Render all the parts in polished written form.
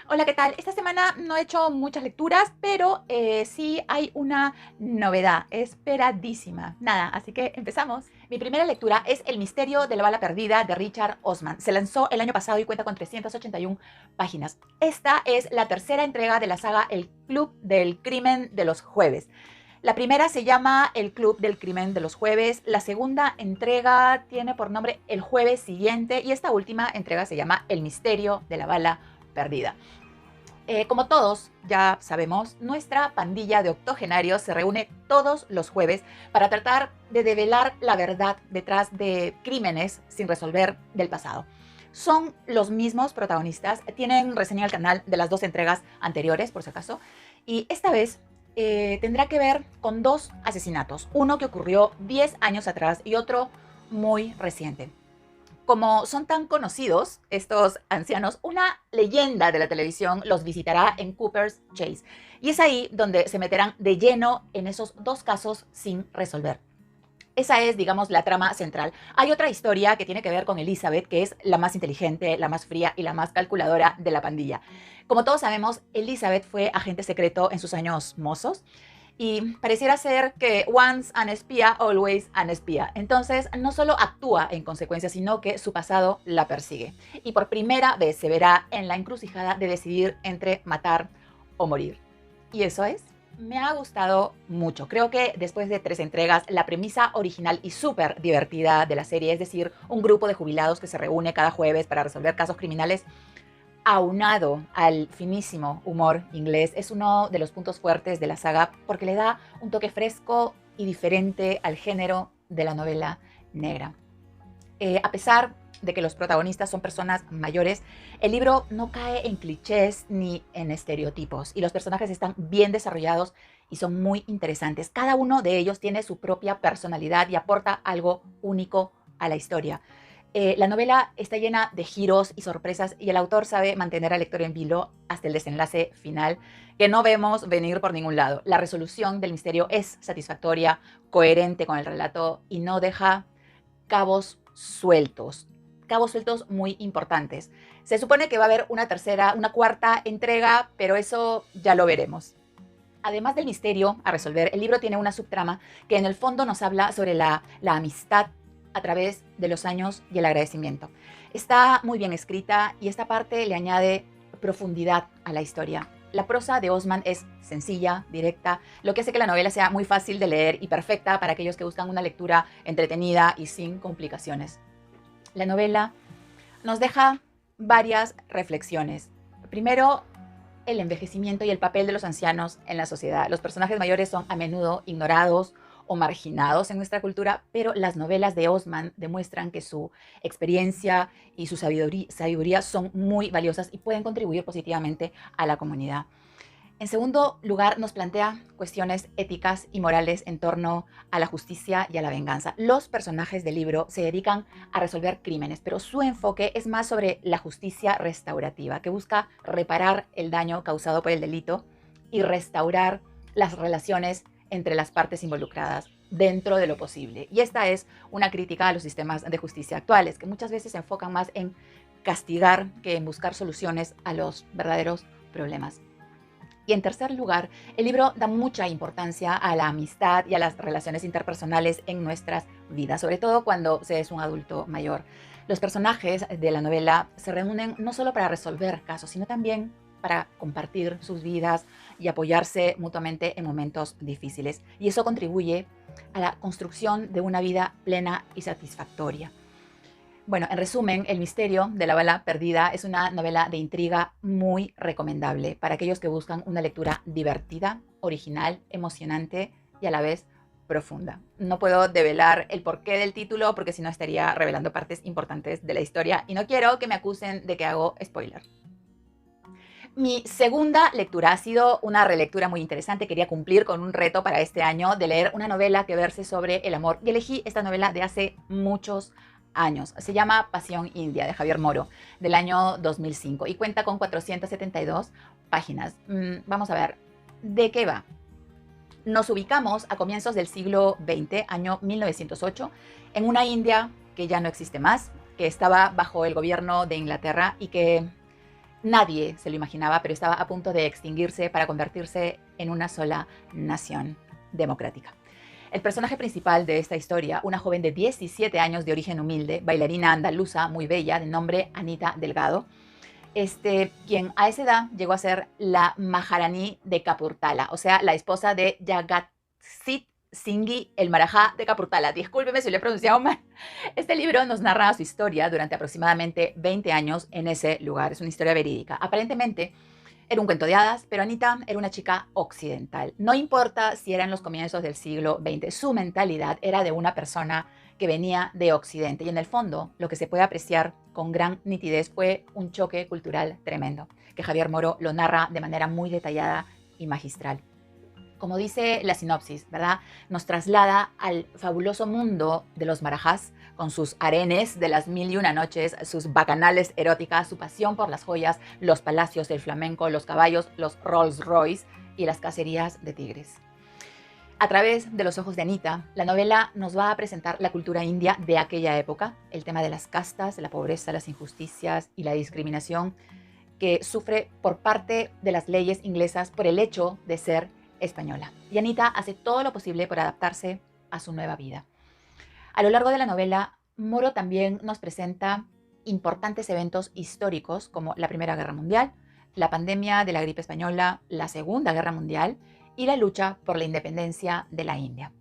Hola, ¿qué tal? Esta semana no he hecho muchas lecturas, pero sí hay una novedad esperadísima. Nada, así que empezamos. Mi primera lectura es El misterio de la bala perdida de Richard Osman. Se lanzó el año pasado y cuenta con 381 páginas. Esta es la tercera entrega de la saga El Club del Crimen de los Jueves. La primera se llama El Club del Crimen de los Jueves, la segunda entrega tiene por nombre El Jueves Siguiente y esta última entrega se llama El Misterio de la Bala Perdida. Como todos ya sabemos, nuestra pandilla de octogenarios se reúne todos los jueves para tratar de develar la verdad detrás de crímenes sin resolver del pasado. Son los mismos protagonistas, tienen reseña al canal de las dos entregas anteriores, por si acaso, y esta vez tendrá que ver con dos asesinatos, uno que ocurrió 10 años atrás y otro muy reciente. Como son tan conocidos estos ancianos, una leyenda de la televisión los visitará en Cooper's Chase. Y es ahí donde se meterán de lleno en esos dos casos sin resolver. Esa es, digamos, la trama central. Hay otra historia que tiene que ver con Elizabeth, que es la más inteligente, la más fría y la más calculadora de la pandilla. Como todos sabemos, Elizabeth fue agente secreto en sus años mozos y pareciera ser que once an espía, always an espía. Entonces, no solo actúa en consecuencia, sino que su pasado la persigue. Y por primera vez se verá en la encrucijada de decidir entre matar o morir. Y eso es. Me ha gustado mucho. Creo que después de 3 entregas, la premisa original y súper divertida de la serie, es decir, un grupo de jubilados que se reúne cada jueves para resolver casos criminales, aunado al finísimo humor inglés, es uno de los puntos fuertes de la saga porque le da un toque fresco y diferente al género de la novela negra. A pesar de que los protagonistas son personas mayores, el libro no cae en clichés ni en estereotipos y los personajes están bien desarrollados y son muy interesantes. Cada uno de ellos tiene su propia personalidad y aporta algo único a la historia. La novela está llena de giros y sorpresas y el autor sabe mantener al lector en vilo hasta el desenlace final que no vemos venir por ningún lado. La resolución del misterio es satisfactoria, coherente con el relato y no deja cabos sueltos muy importantes. Se supone que va a haber una cuarta entrega, pero eso ya lo veremos. Además del misterio a resolver, el libro tiene una subtrama que en el fondo nos habla sobre la amistad a través de los años y el agradecimiento. Está muy bien escrita y esta parte le añade profundidad a la historia. La prosa de Osman es sencilla, directa, lo que hace que la novela sea muy fácil de leer y perfecta para aquellos que buscan una lectura entretenida y sin complicaciones. La novela nos deja varias reflexiones. Primero, el envejecimiento y el papel de los ancianos en la sociedad. Los personajes mayores son a menudo ignorados o marginados en nuestra cultura, pero las novelas de Osman demuestran que su experiencia y su sabiduría son muy valiosas y pueden contribuir positivamente a la comunidad. En segundo lugar, nos plantea cuestiones éticas y morales en torno a la justicia y a la venganza. Los personajes del libro se dedican a resolver crímenes, pero su enfoque es más sobre la justicia restaurativa, que busca reparar el daño causado por el delito y restaurar las relaciones entre las partes involucradas dentro de lo posible. Y esta es una crítica a los sistemas de justicia actuales, que muchas veces se enfocan más en castigar que en buscar soluciones a los verdaderos problemas. Y en tercer lugar, el libro da mucha importancia a la amistad y a las relaciones interpersonales en nuestras vidas, sobre todo cuando se es un adulto mayor. Los personajes de la novela se reúnen no solo para resolver casos, sino también para compartir sus vidas y apoyarse mutuamente en momentos difíciles. Y eso contribuye a la construcción de una vida plena y satisfactoria. Bueno, en resumen, El misterio de la bala perdida es una novela de intriga muy recomendable para aquellos que buscan una lectura divertida, original, emocionante y a la vez profunda. No puedo develar el porqué del título porque si no estaría revelando partes importantes de la historia y no quiero que me acusen de que hago spoiler. Mi segunda lectura ha sido una relectura muy interesante. Quería cumplir con un reto para este año de leer una novela que verse sobre el amor. Y elegí esta novela de hace muchos años. Se llama Pasión India, de Javier Moro, del año 2005 y cuenta con 472 páginas. Vamos a ver, ¿de qué va? Nos ubicamos a comienzos del siglo XX, año 1908, en una India que ya no existe más, que estaba bajo el gobierno de Inglaterra y que Nadie se lo imaginaba, pero estaba a punto de extinguirse para convertirse en una sola nación democrática. El personaje principal de esta historia, una joven de 17 años de origen humilde, bailarina andaluza muy bella, de nombre Anita Delgado, quien a esa edad llegó a ser la Maharani de Kapurthala, o sea, la esposa de Jagatsit Singhi, el Marajá de Kapurthala. Discúlpeme si lo he pronunciado mal. Este libro nos narra su historia durante aproximadamente 20 años en ese lugar. Es una historia verídica. Aparentemente era un cuento de hadas, pero Anita era una chica occidental. No importa si eran los comienzos del siglo XX, su mentalidad era de una persona que venía de Occidente. Y en el fondo, lo que se puede apreciar con gran nitidez fue un choque cultural tremendo, que Javier Moro lo narra de manera muy detallada y magistral. Como dice la sinopsis, ¿verdad? Nos traslada al fabuloso mundo de los marajás, con sus harenes de las 1001 noches, sus bacanales eróticas, su pasión por las joyas, los palacios, el flamenco, los caballos, los Rolls Royce y las cacerías de tigres. A través de los ojos de Anita, la novela nos va a presentar la cultura india de aquella época, el tema de las castas, la pobreza, las injusticias y la discriminación que sufre por parte de las leyes inglesas por el hecho de ser española. Y Anita hace todo lo posible por adaptarse a su nueva vida. A lo largo de la novela, Moro también nos presenta importantes eventos históricos como la Primera Guerra Mundial, la pandemia de la gripe española, la Segunda Guerra Mundial y la lucha por la independencia de la India.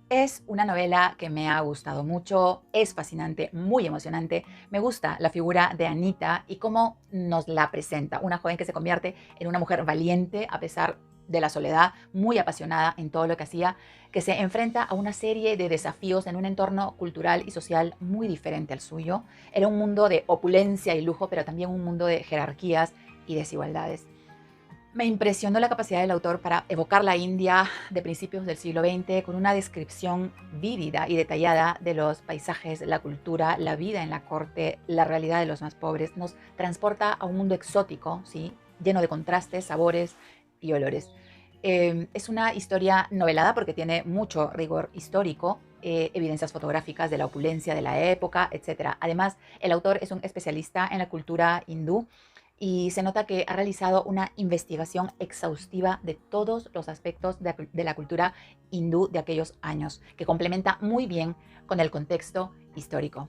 Es una novela que me ha gustado mucho, es fascinante, muy emocionante. Me gusta la figura de Anita y cómo nos la presenta. Una joven que se convierte en una mujer valiente a pesar de la soledad, muy apasionada en todo lo que hacía, que se enfrenta a una serie de desafíos en un entorno cultural y social muy diferente al suyo. Era un mundo de opulencia y lujo, pero también un mundo de jerarquías y desigualdades. Me impresionó la capacidad del autor para evocar la India de principios del siglo XX con una descripción vívida y detallada de los paisajes, la cultura, la vida en la corte, la realidad de los más pobres. Nos transporta a un mundo exótico, ¿sí? Lleno de contrastes, sabores y olores. Es una historia novelada porque tiene mucho rigor histórico, evidencias fotográficas de la opulencia de la época, etc. Además, el autor es un especialista en la cultura hindú y se nota que ha realizado una investigación exhaustiva de todos los aspectos de la cultura hindú de aquellos años, que complementa muy bien con el contexto histórico.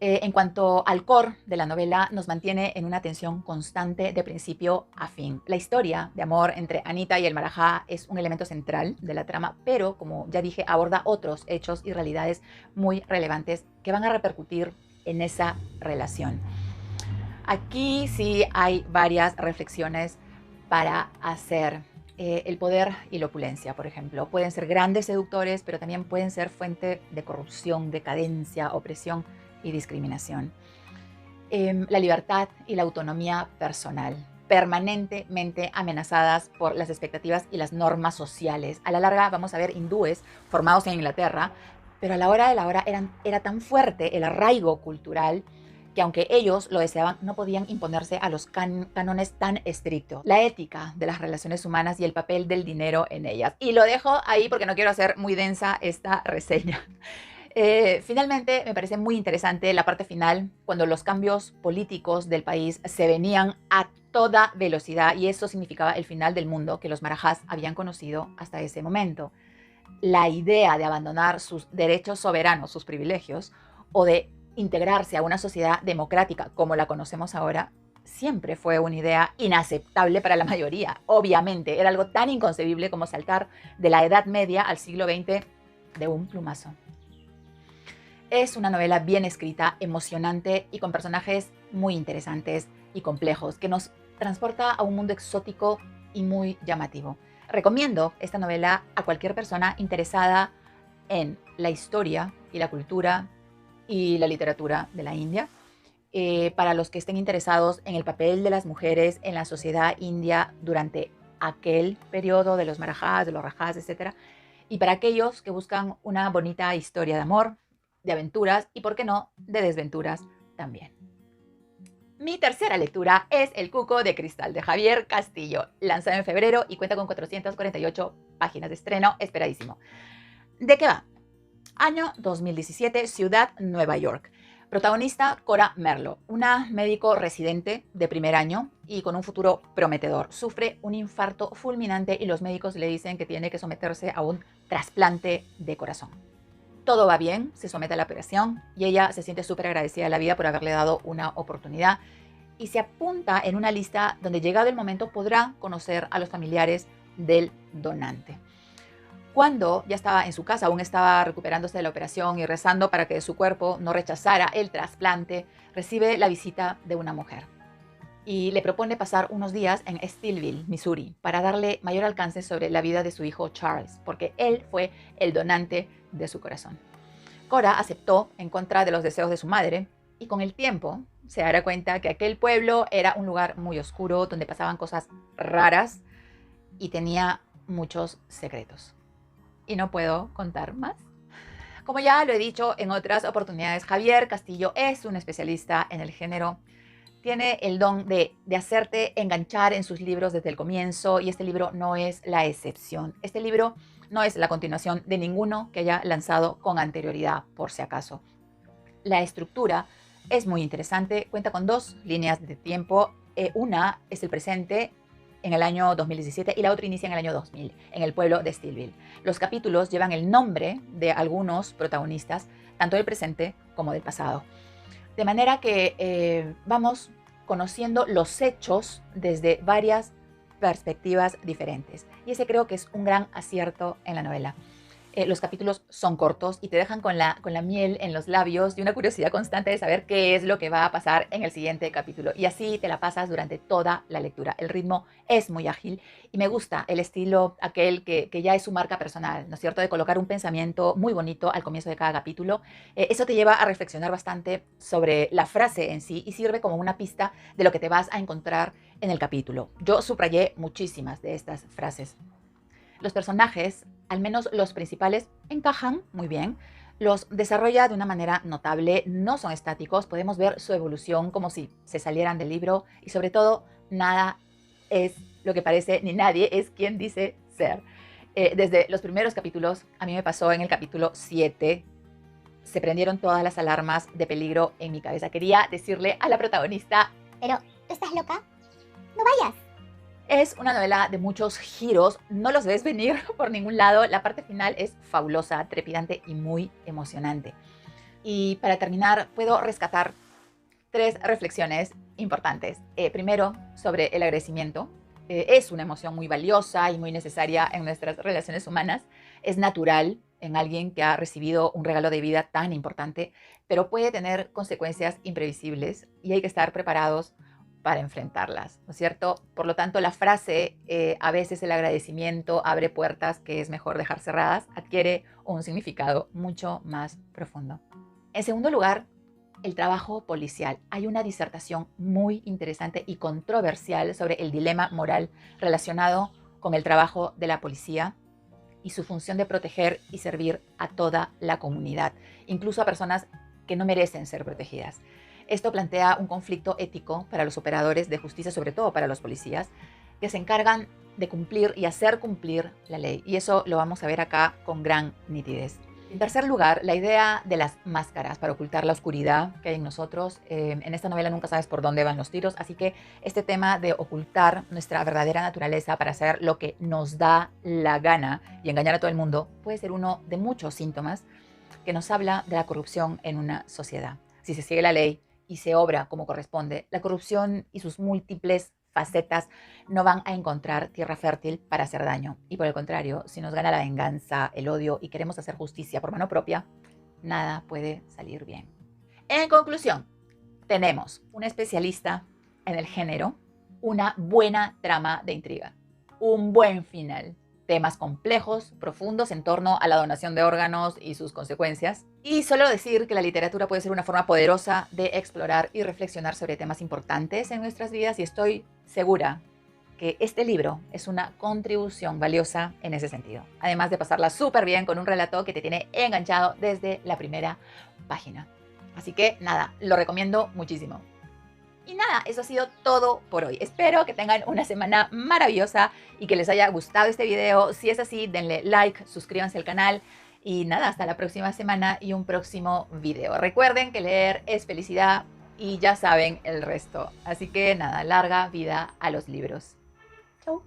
En cuanto al core de la novela, nos mantiene en una tensión constante de principio a fin. La historia de amor entre Anita y el Marajá es un elemento central de la trama, pero, como ya dije, aborda otros hechos y realidades muy relevantes que van a repercutir en esa relación. Aquí sí hay varias reflexiones para hacer. El poder y la opulencia, por ejemplo, pueden ser grandes seductores, pero también pueden ser fuente de corrupción, decadencia, opresión y discriminación. La libertad y la autonomía personal, permanentemente amenazadas por las expectativas y las normas sociales. A la larga vamos a ver hindúes formados en Inglaterra, pero a la hora de la hora era tan fuerte el arraigo cultural que aunque ellos lo deseaban, no podían imponerse a los cánones tan estrictos. La ética de las relaciones humanas y el papel del dinero en ellas. Y lo dejo ahí porque no quiero hacer muy densa esta reseña. Finalmente, me parece muy interesante la parte final, cuando los cambios políticos del país se venían a toda velocidad y eso significaba el final del mundo que los marajás habían conocido hasta ese momento. La idea de abandonar sus derechos soberanos, sus privilegios, o de integrarse a una sociedad democrática como la conocemos ahora, siempre fue una idea inaceptable para la mayoría. Obviamente, era algo tan inconcebible como saltar de la Edad Media al siglo XX de un plumazo. Es una novela bien escrita, emocionante y con personajes muy interesantes y complejos, que nos transporta a un mundo exótico y muy llamativo. Recomiendo esta novela a cualquier persona interesada en la historia y la cultura y la literatura de la India, para los que estén interesados en el papel de las mujeres en la sociedad india durante aquel periodo de los marajás, de los rajás, etc. Y para aquellos que buscan una bonita historia de amor, de aventuras y, por qué no, de desventuras también. Mi tercera lectura es El Cuco de Cristal, de Javier Castillo, lanzado en febrero y cuenta con 448 páginas de estreno, esperadísimo. ¿De qué va? Año 2017, Ciudad Nueva York. Protagonista Cora Merlo, una médico residente de primer año y con un futuro prometedor. Sufre un infarto fulminante y los médicos le dicen que tiene que someterse a un trasplante de corazón. Todo va bien, se somete a la operación y ella se siente súper agradecida a la vida por haberle dado una oportunidad y se apunta en una lista donde, llegado el momento, podrá conocer a los familiares del donante. Cuando ya estaba en su casa, aún estaba recuperándose de la operación y rezando para que su cuerpo no rechazara el trasplante, recibe la visita de una mujer y le propone pasar unos días en Steelville, Missouri, para darle mayor alcance sobre la vida de su hijo Charles, porque él fue el donante de su corazón. Cora aceptó en contra de los deseos de su madre y con el tiempo se dará cuenta que aquel pueblo era un lugar muy oscuro donde pasaban cosas raras y tenía muchos secretos. Y no puedo contar más. Como ya lo he dicho en otras oportunidades, Javier Castillo es un especialista en el género. Tiene el don de hacerte enganchar en sus libros desde el comienzo y este libro no es la excepción. Este libro no es la continuación de ninguno que haya lanzado con anterioridad, por si acaso. La estructura es muy interesante, cuenta con dos líneas de tiempo. Una es el presente, en el año 2017, y la otra inicia en el año 2000, en el pueblo de Steelville. Los capítulos llevan el nombre de algunos protagonistas, tanto del presente como del pasado. De manera que vamos conociendo los hechos desde varias perspectivas diferentes. Y ese creo que es un gran acierto en la novela. Los capítulos son cortos y te dejan con la miel en los labios y una curiosidad constante de saber qué es lo que va a pasar en el siguiente capítulo. Y así te la pasas durante toda la lectura. El ritmo es muy ágil y me gusta el estilo aquel que ya es su marca personal, ¿no es cierto? De colocar un pensamiento muy bonito al comienzo de cada capítulo. Eso te lleva a reflexionar bastante sobre la frase en sí y sirve como una pista de lo que te vas a encontrar en el capítulo. Yo subrayé muchísimas de estas frases. Los personajes, al menos los principales, encajan muy bien. Los desarrolla de una manera notable, no son estáticos, podemos ver su evolución como si se salieran del libro y sobre todo nada es lo que parece ni nadie es quien dice ser. Desde los primeros capítulos, a mí me pasó en el capítulo 7, se prendieron todas las alarmas de peligro en mi cabeza. Quería decirle a la protagonista: Pero, ¿tú estás loca? No vayas. Es una novela de muchos giros, no los ves venir por ningún lado. La parte final es fabulosa, trepidante y muy emocionante. Y para terminar, puedo rescatar 3 reflexiones importantes. Primero, sobre el agradecimiento. Es una emoción muy valiosa y muy necesaria en nuestras relaciones humanas. Es natural en alguien que ha recibido un regalo de vida tan importante, pero puede tener consecuencias imprevisibles y hay que estar preparados para enfrentarlas, ¿no es cierto? Por lo tanto, la frase, a veces el agradecimiento abre puertas que es mejor dejar cerradas, adquiere un significado mucho más profundo. En segundo lugar, el trabajo policial. Hay una disertación muy interesante y controversial sobre el dilema moral relacionado con el trabajo de la policía y su función de proteger y servir a toda la comunidad, incluso a personas que no merecen ser protegidas. Esto plantea un conflicto ético para los operadores de justicia, sobre todo para los policías, que se encargan de cumplir y hacer cumplir la ley. Y eso lo vamos a ver acá con gran nitidez. En tercer lugar, la idea de las máscaras para ocultar la oscuridad que hay en nosotros. En esta novela nunca sabes por dónde van los tiros, así que este tema de ocultar nuestra verdadera naturaleza para hacer lo que nos da la gana y engañar a todo el mundo puede ser uno de muchos síntomas que nos habla de la corrupción en una sociedad. Si se sigue la ley y se obra como corresponde, la corrupción y sus múltiples facetas no van a encontrar tierra fértil para hacer daño. Y por el contrario, si nos gana la venganza, el odio y queremos hacer justicia por mano propia, nada puede salir bien. En conclusión, tenemos un especialista en el género, una buena trama de intriga, un buen final, temas complejos, profundos en torno a la donación de órganos y sus consecuencias. Y solo decir que la literatura puede ser una forma poderosa de explorar y reflexionar sobre temas importantes en nuestras vidas y estoy segura que este libro es una contribución valiosa en ese sentido. Además de pasarla súper bien con un relato que te tiene enganchado desde la primera página. Así que nada, lo recomiendo muchísimo. Y nada, eso ha sido todo por hoy. Espero que tengan una semana maravillosa y que les haya gustado este video. Si es así, denle like, suscríbanse al canal Y nada, hasta la próxima semana y un próximo video. Recuerden que leer es felicidad y ya saben el resto. Así que nada, larga vida a los libros. Chau.